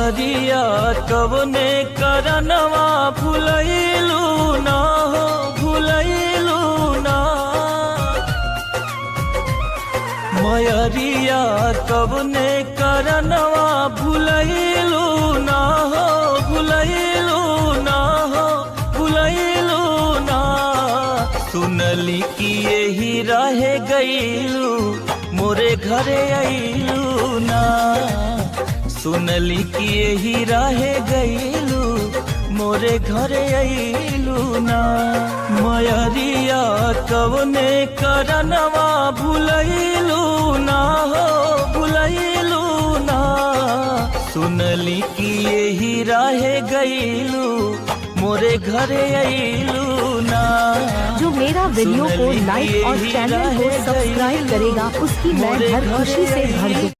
मयरिया कवने करनवा भुलैलू ना हो भुलैलू ना। मयरिया कवने करनवा भुलैलू ना हो भुलैलू ना हो भुलैलू ना। सुनली कि यही रहे गईलू मोरे घरे अइलू ना। सुनली कि यही रहे गईलू मोरे घरे अइलू ना। मयरिया कवने करनवा भुलैलू ना हो भुलैलू ना। सुनली कि यही रहे गईलू मोरे घरे अइलू ना। जो मेरा वीडियो को लाइक और चैनल को सब्सक्राइब करेगा उसकी मैं हर खुशी से भर दूं।